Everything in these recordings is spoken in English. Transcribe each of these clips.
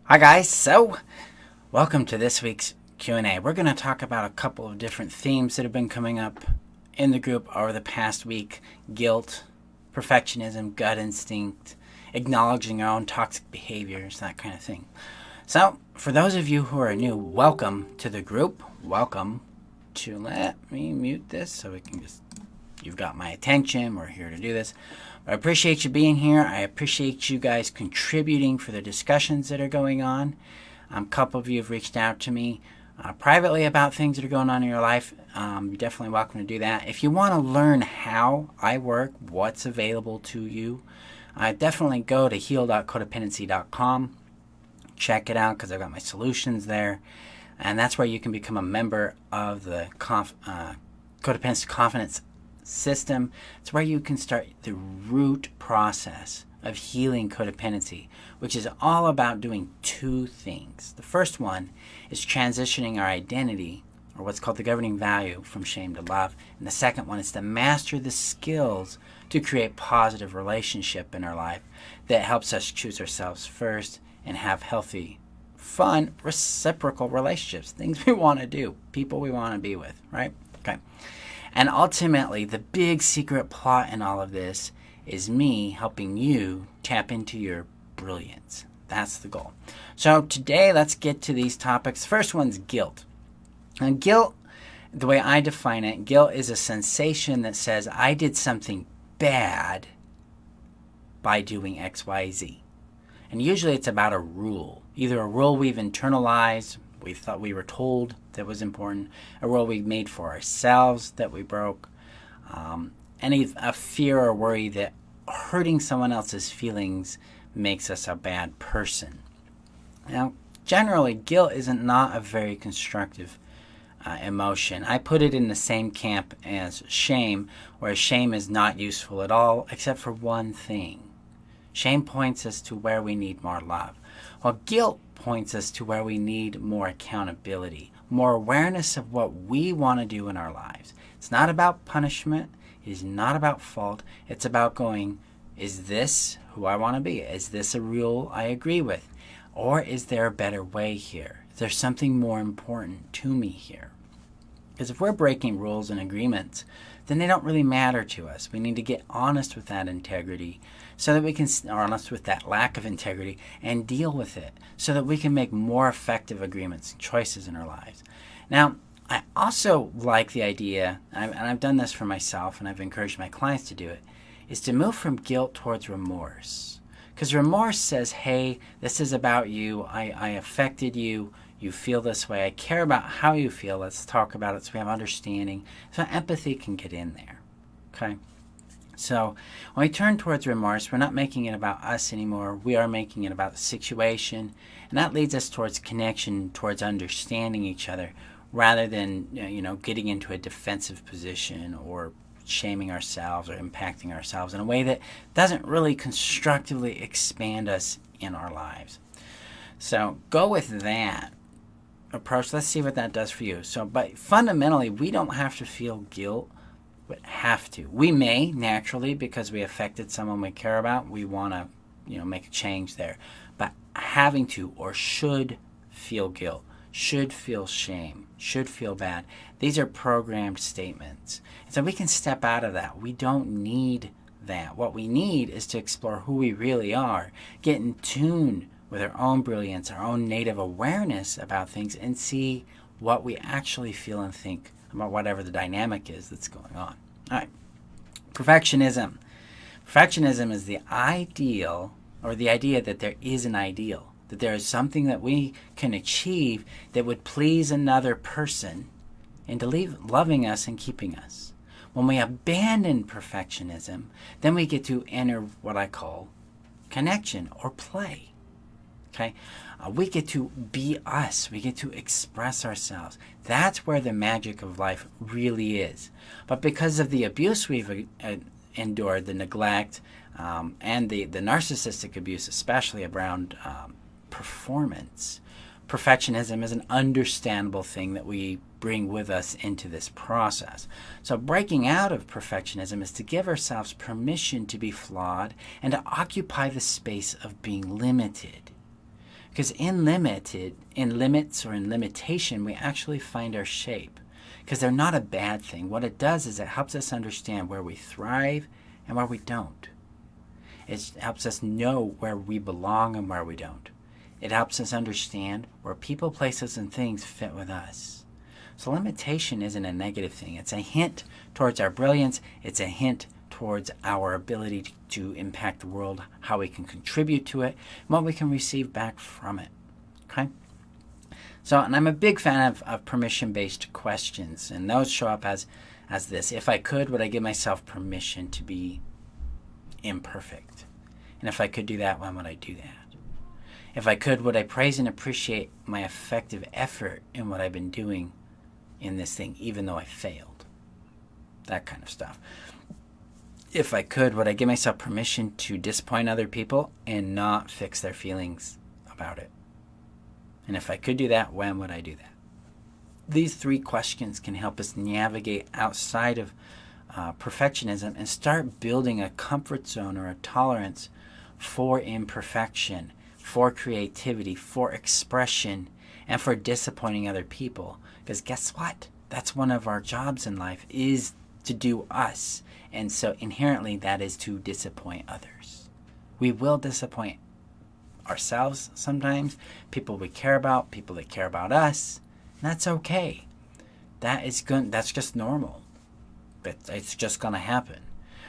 Hi guys, so welcome to this week's Q&A. We're going to talk about a couple of different themes that have been coming up in the group over the past week. Guilt, perfectionism, gut instinct, acknowledging our own toxic behaviors, that kind of thing. So, for those of you who are new, welcome to the group. Welcome to, let me mute this so we can just, you've got my attention. We're here to do this. I appreciate you being here. I appreciate you guys contributing for the discussions that are going on. A couple of you have reached out to me privately about things that are going on in your life. You're definitely welcome to do that. If you want to learn how I work, what's available to you, definitely go to heal.codependency.com. Check it out because I've got my solutions there. And that's where you can become a member of the Codependency Confidence System. It's where you can start the root process of healing codependency, which is all about doing two things. The first one is transitioning our identity, or what's called the governing value, from shame to love. And the second one is to master the skills to create positive relationship in our life that helps us choose ourselves first and have healthy, fun, reciprocal relationships, things we want to do, people we want to be with, right? Okay. And ultimately, the big secret plot in all of this is me helping you tap into your brilliance. That's the goal. So today, let's get to these topics. First one's guilt. And guilt, the way I define it, guilt is a sensation that says, I did something bad by doing X, Y, Z. And usually it's about a rule, either a rule we've internalized, we thought we were told that was important, a rule we made for ourselves that we broke, a fear or worry that hurting someone else's feelings makes us a bad person. Now, generally, guilt isn't not a very constructive emotion. I put it in the same camp as shame, where shame is not useful at all, except for one thing. Shame points us to where we need more love, while guilt points us to where we need more accountability, more awareness of what we want to do in our lives. It's not about punishment. It is not about fault. It's about going, is this who I want to be? Is this a rule I agree with? Or is there a better way here? Is there something more important to me here? Because if we're breaking rules and agreements, then they don't really matter to us. We need to get honest with that integrity so that we can, or honest with that lack of integrity, and deal with it so that we can make more effective agreements and choices in our lives. Now, I also like the idea, and I've done this for myself and I've encouraged my clients to do it, is to move from guilt towards remorse. Because remorse says, hey, this is about you, I affected you, you feel this way, I care about how you feel, let's talk about it so we have understanding, so empathy can get in there, okay? So when we turn towards remorse, we're not making it about us anymore, we are making it about the situation, and that leads us towards connection, towards understanding each other, rather than getting into a defensive position or shaming ourselves or impacting ourselves in a way that doesn't really constructively expand us in our lives. So go with that approach. Let's see what that does for you. So, but fundamentally, we don't have to feel guilt, but have to. We may naturally, because we affected someone we care about, we want to, make a change there. But having to or should feel guilt, should feel shame, should feel bad. These are programmed statements. So we can step out of that. We don't need that. What we need is to explore who we really are, get in tune with our own brilliance, our own native awareness about things, and see what we actually feel and think about whatever the dynamic is that's going on. All right. Perfectionism. Perfectionism is the ideal, or the idea that there is an ideal, that there is something that we can achieve that would please another person into loving us and keeping us. When we abandon perfectionism, then we get to enter what I call connection or play. Okay, we get to be us. We get to express ourselves. That's where the magic of life really is. But because of the abuse we've endured, the neglect, and the narcissistic abuse, especially around performance, perfectionism is an understandable thing that we bring with us into this process. So breaking out of perfectionism is to give ourselves permission to be flawed and to occupy the space of being limited. Because in limits or in limitation, we actually find our shape. Because they're not a bad thing. What it does is it helps us understand where we thrive and where we don't. It helps us know where we belong and where we don't. It helps us understand where people, places, and things fit with us. So limitation isn't a negative thing. It's a hint towards our brilliance. It's a hint towards our ability to impact the world, how we can contribute to it, and what we can receive back from it. Okay? So, and I'm a big fan of permission-based questions, and those show up as this. If I could, would I give myself permission to be imperfect? And if I could do that, when would I do that? If I could, would I praise and appreciate my effective effort in what I've been doing in this thing, even though I failed? That kind of stuff. If I could, would I give myself permission to disappoint other people and not fix their feelings about it? And if I could do that, when would I do that? These 3 questions can help us navigate outside of perfectionism and start building a comfort zone or a tolerance for imperfection, for creativity, for expression, and for disappointing other people. Because guess what? That's one of our jobs in life, is to do us. And so inherently that is to disappoint others. We will disappoint ourselves sometimes, people we care about, people that care about us. And that's okay. That's just normal. But it's just going to happen.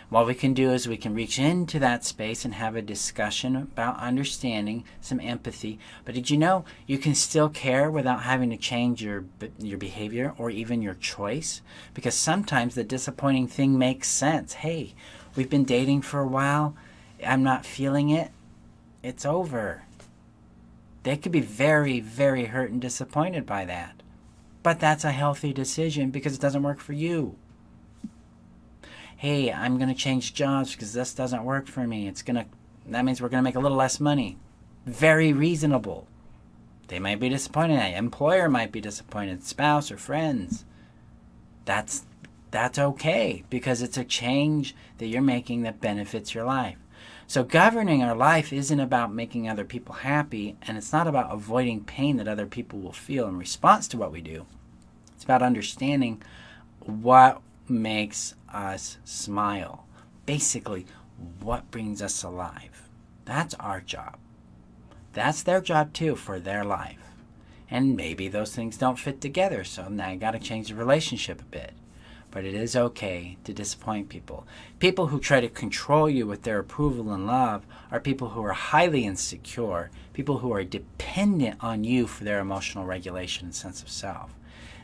What we can do is we can reach into that space and have a discussion about understanding, some empathy. But did you know you can still care without having to change your behavior or even your choice? Because sometimes the disappointing thing makes sense. Hey, we've been dating for a while. I'm not feeling it. It's over. They could be very, very hurt and disappointed by that. But that's a healthy decision because it doesn't work for you. Hey, I'm going to change jobs because this doesn't work for me. That means we're going to make a little less money. Very reasonable. They might be disappointed. An employer might be disappointed. Spouse or friends. That's okay because it's a change that you're making that benefits your life. So governing our life isn't about making other people happy, and it's not about avoiding pain that other people will feel in response to what we do. It's about understanding what makes us smile. Basically, what brings us alive. That's our job. That's their job too, for their life. And maybe those things don't fit together, so now you got to change the relationship a bit. But it is okay to disappoint people. People who try to control you with their approval and love are people who are highly insecure, people who are dependent on you for their emotional regulation and sense of self.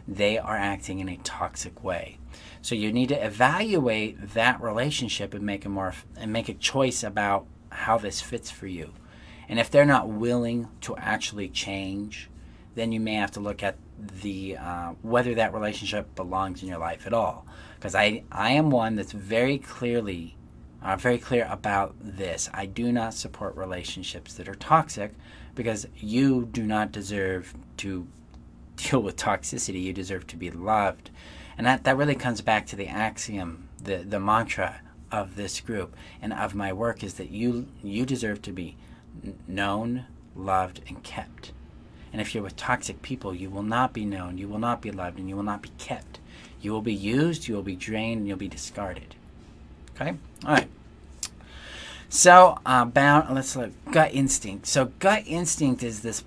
They are acting in a toxic way. So you need to evaluate that relationship and make a choice about how this fits for you. And if they're not willing to actually change, then you may have to look at the whether that relationship belongs in your life at all. Because I am one that's very clear about this. I do not support relationships that are toxic because you do not deserve to deal with toxicity. You deserve to be loved. And that really comes back to the axiom, the mantra of this group and of my work, is that you deserve to be known, loved, and kept. And if you're with toxic people, you will not be known, you will not be loved, and you will not be kept. You will be used, you will be drained, and you'll be discarded. Okay? All right. So, let's look. Gut instinct. So, gut instinct is this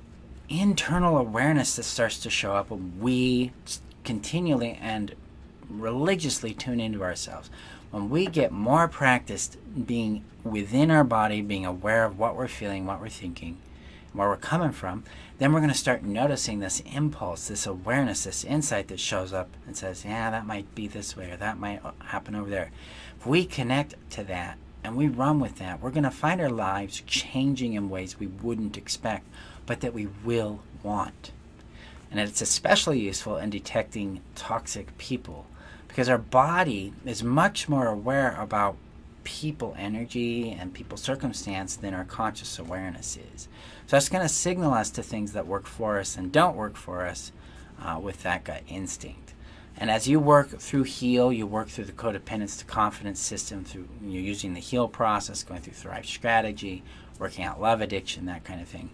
internal awareness that starts to show up when we continually and religiously tune into ourselves. When we get more practiced being within our body, being aware of what we're feeling, what we're thinking, where we're coming from, then we're going to start noticing this impulse, this awareness, this insight that shows up and says, yeah, that might be this way or that might happen over there. If we connect to that and we run with that, we're going to find our lives changing in ways we wouldn't expect, but that we will want. And it's especially useful in detecting toxic people because our body is much more aware about people energy and people circumstance than our conscious awareness is. So it's going to signal us to things that work for us and don't work for us with that gut instinct. And as you work through HEAL, you work through the codependence to confidence system, through you're using the HEAL process, going through Thrive strategy, working out love addiction, that kind of thing.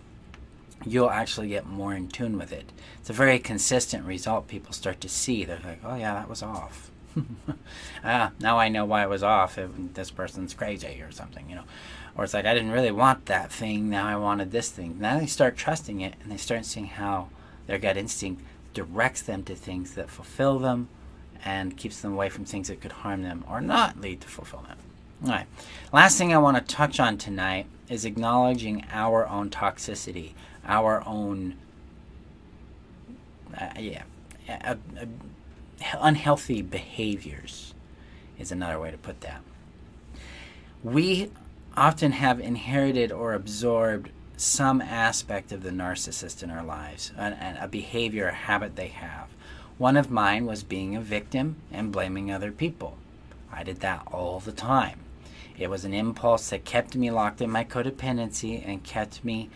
you'll actually get more in tune with it. It's a very consistent result people start to see. They're like, oh yeah, that was off. Now I know why it was off. This person's crazy or something, Or it's like, I didn't really want that thing, now I wanted this thing. Now they start trusting it, and they start seeing how their gut instinct directs them to things that fulfill them and keeps them away from things that could harm them or not lead to fulfillment. All right. Last thing I want to touch on tonight is acknowledging our own toxicity, our own unhealthy behaviors is another way to put that. We often have inherited or absorbed some aspect of the narcissist in our lives, a behavior, a habit they have. One of mine was being a victim and blaming other people. I did that all the time. It was an impulse that kept me locked in my codependency and kept me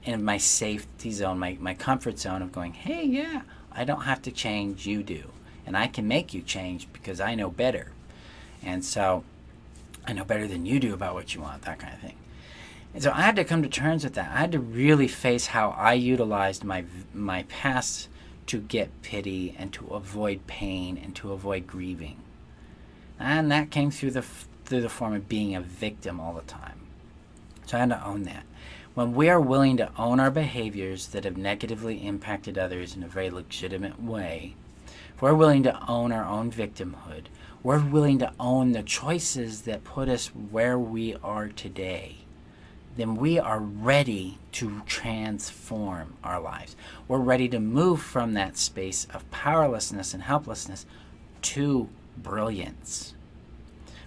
in my safety zone, my comfort zone of going, hey, yeah, I don't have to change, you do. And I can make you change because I know better. And so I know better than you do about what you want, that kind of thing. And so I had to come to terms with that. I had to really face how I utilized my past to get pity and to avoid pain and to avoid grieving. And that came through the form of being a victim all the time. So I had to own that. When we are willing to own our behaviors that have negatively impacted others in a very legitimate way, if we're willing to own our own victimhood, we're willing to own the choices that put us where we are today, then we are ready to transform our lives. We're ready to move from that space of powerlessness and helplessness to brilliance.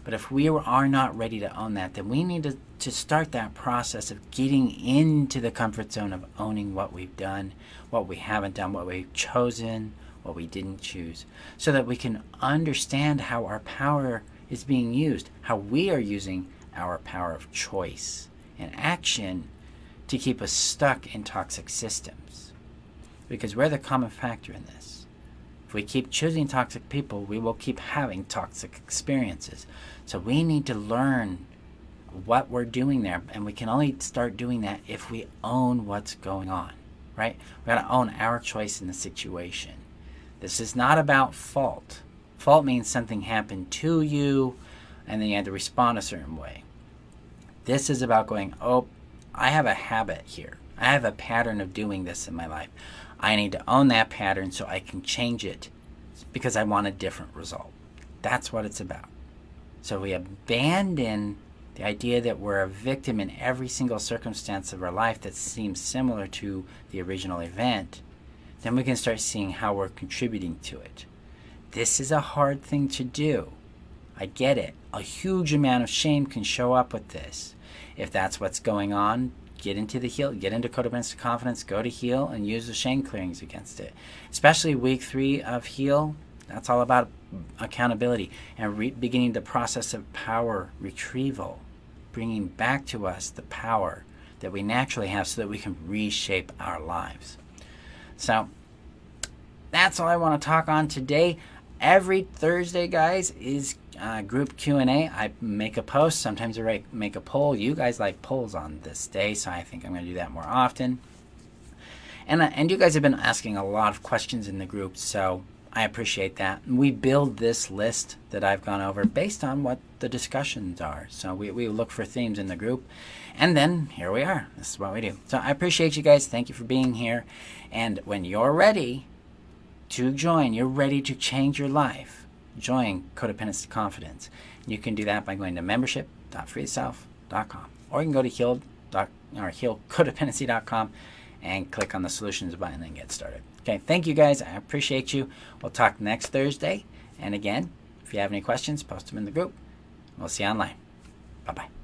But if we are not ready to own that, then we need to start that process of getting into the comfort zone of owning what we've done, what we haven't done, what we've chosen, what we didn't choose, so that we can understand how our power is being used, how we are using our power of choice and action to keep us stuck in toxic systems. Because we're the common factor in this. If we keep choosing toxic people, we will keep having toxic experiences. So we need to learn what we're doing there, and we can only start doing that if we own what's going on, right? We got to own our choice in the situation. This is not about fault. Fault means something happened to you, and then you had to respond a certain way. This is about going, oh, I have a habit here. I have a pattern of doing this in my life. I need to own that pattern so I can change it because I want a different result. That's what it's about. So we abandon the idea that we're a victim in every single circumstance of our life that seems similar to the original event. Then we can start seeing how we're contributing to it. This is a hard thing to do. I get it. A huge amount of shame can show up with this. If that's what's going on, get into the heal, get into codependent confidence, go to heal, and use the shame clearings against it. Especially week 3 of heal, that's all about accountability and beginning the process of power retrieval, bringing back to us the power that we naturally have so that we can reshape our lives. So that's all I want to talk on today. Every Thursday, guys, is group Q&A. I make a post. Sometimes I make a poll. You guys like polls on this day, so I think I'm going to do that more often. And you guys have been asking a lot of questions in the group, so I appreciate that. We build this list that I've gone over based on what the discussions are. So we look for themes in the group, and then here we are. This is what we do. So I appreciate you guys. Thank you for being here. And when you're ready to join, you're ready to change your life, join Codependence to Confidence. You can do that by going to membership.freeself.com, or you can go to healcodependency.com and click on the solutions button and get started. Okay, thank you guys. I appreciate you. We'll talk next Thursday. And again, if you have any questions, post them in the group. We'll see you online. Bye-bye.